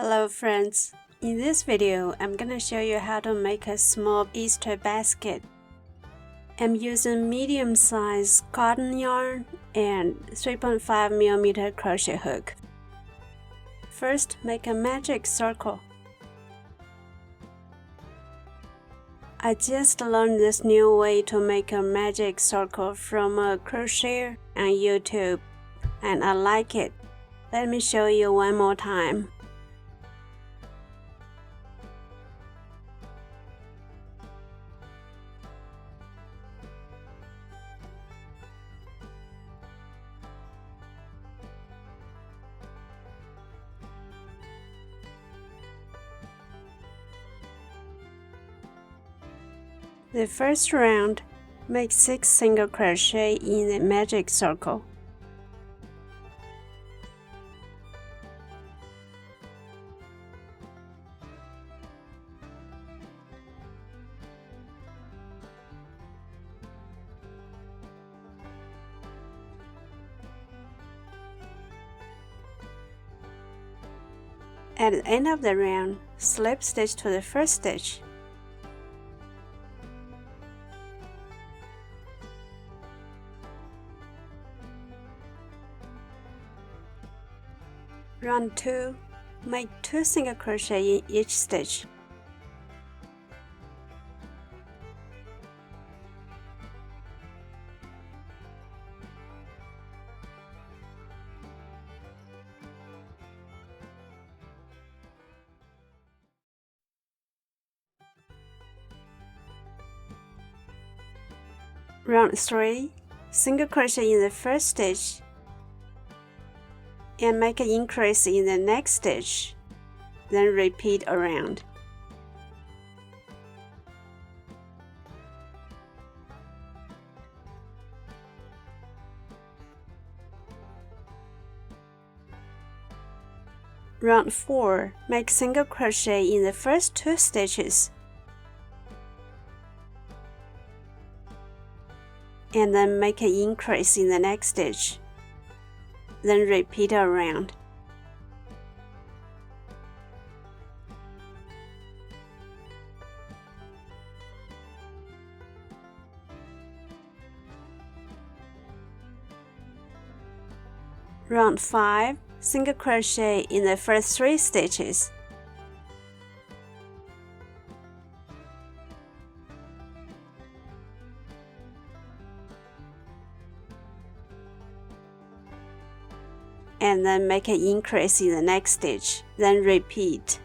Hello friends, in this video I'm gonna show you how to make a small Easter basket. I'm using medium-sized cotton yarn and 3.5mm crochet hook. First, make a magic circle. I just learned this new way to make a magic circle from a crocheter on YouTube, and I like it. Let me show you one more time. The first round, make 6 single crochet in the magic circle. At the end of the round, slip stitch to the first stitch. Round 2, make 2 single crochet in each stitch. Round 3, single crochet in the first stitch and make an increase in the next stitch, then repeat around. Round 4, make single crochet in the first 2 stitches and then make an increase in the next stitch, then repeat around. Round 5, single crochet in the first 3 stitches. And then make an increase in the next stitch, then repeat.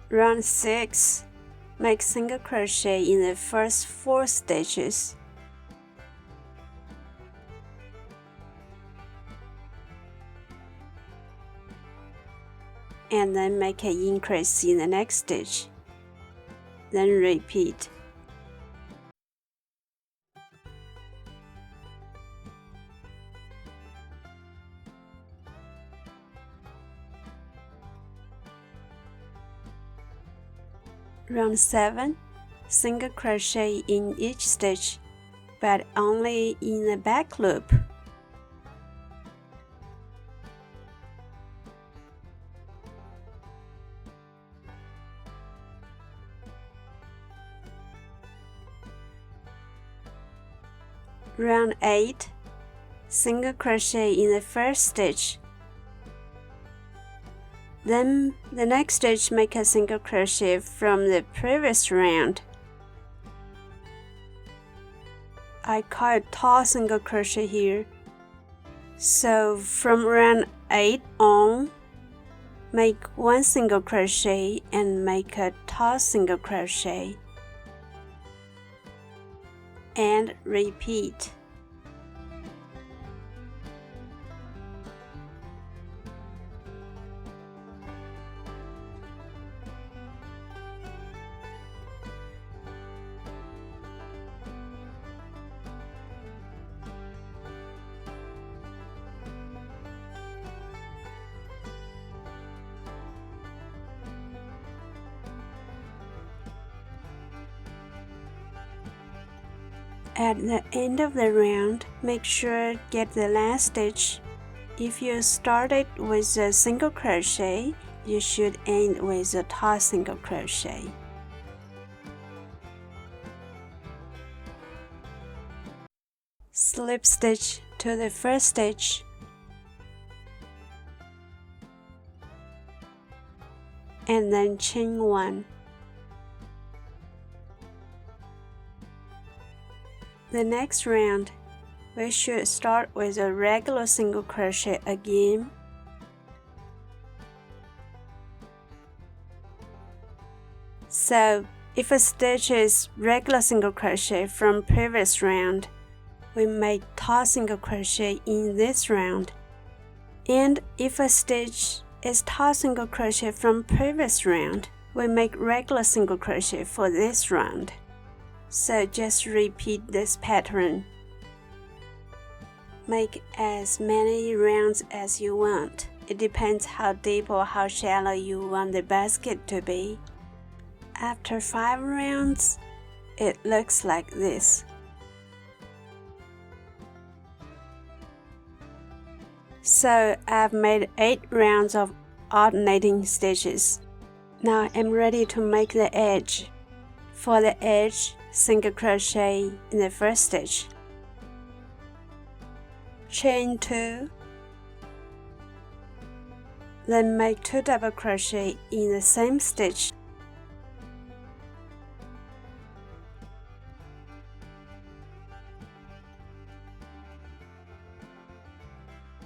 Round 6, make single crochet in the first 4 stitches. And then make an increase in the next stitch, then repeat. Round 7, single crochet in each stitch, but only in the back loop. Round 8, single crochet in the first stitch. Then the next stitch, make a single crochet from the previous round. I call it tall single crochet here. So from round 8 on, make 1 single crochet and make a tall single crochet. And repeat. At the end of the round, make sure get the last stitch. If you started with a single crochet, you should end with a top single crochet. Slip stitch to the first stitch. And then chain 1. The next round, we should start with a regular single crochet again. So, if a stitch is regular single crochet from previous round, we make top single crochet in this round. And if a stitch is top single crochet from previous round, we make regular single crochet for this round. So just repeat this pattern. Make as many rounds as you want. It depends how deep or how shallow you want the basket to be. After 5 rounds, it looks like this. So I've made 8 rounds of alternating stitches. Now I'm ready to make the edge. For the edge, single crochet in the first stitch, chain 2, then make 2 double crochet in the same stitch,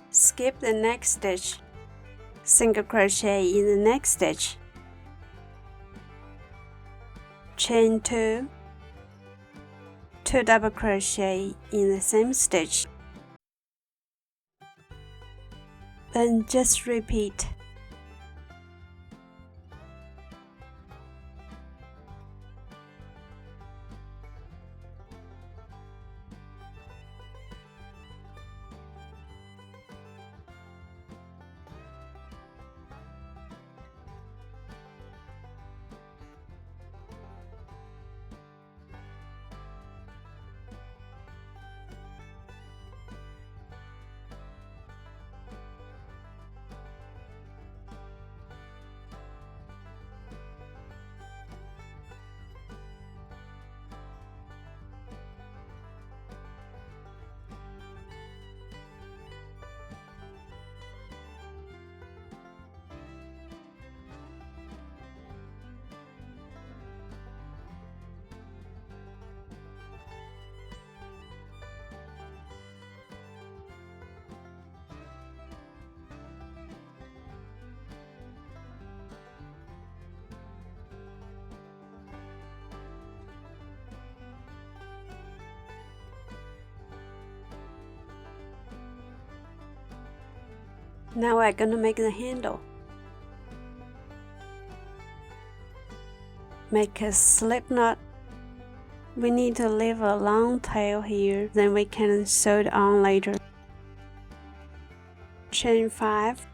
skip the next stitch, single crochet in the next stitch, chain 2, 2 double crochet in the same stitch, then just repeat. Now we're gonna make the handle. Make a slip knot. We need to leave a long tail here, then we can sew it on later. Chain 5.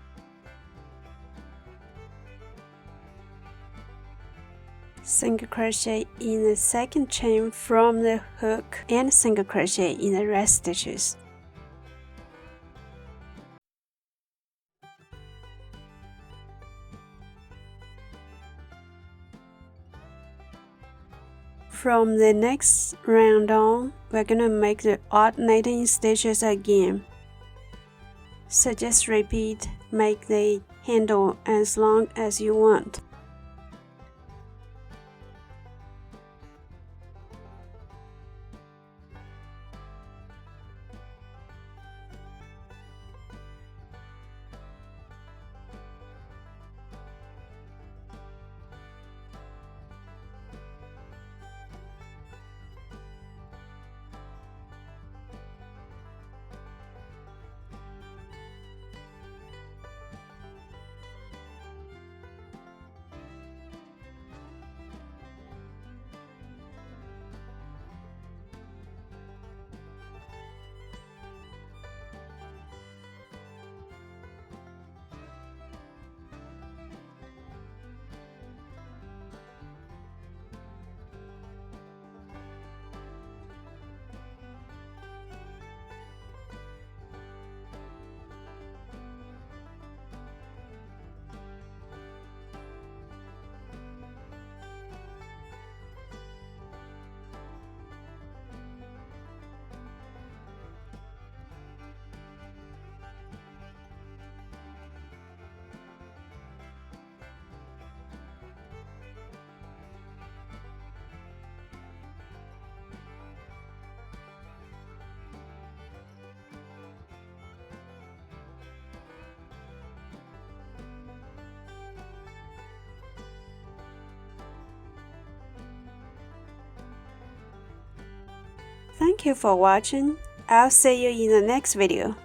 Single crochet in the second chain from the hook and single crochet in the rest stitches. From the next round on, we're gonna make the alternating stitches again. So just repeat, make the handle as long as you want. Thank you for watching. I'll see you in the next video.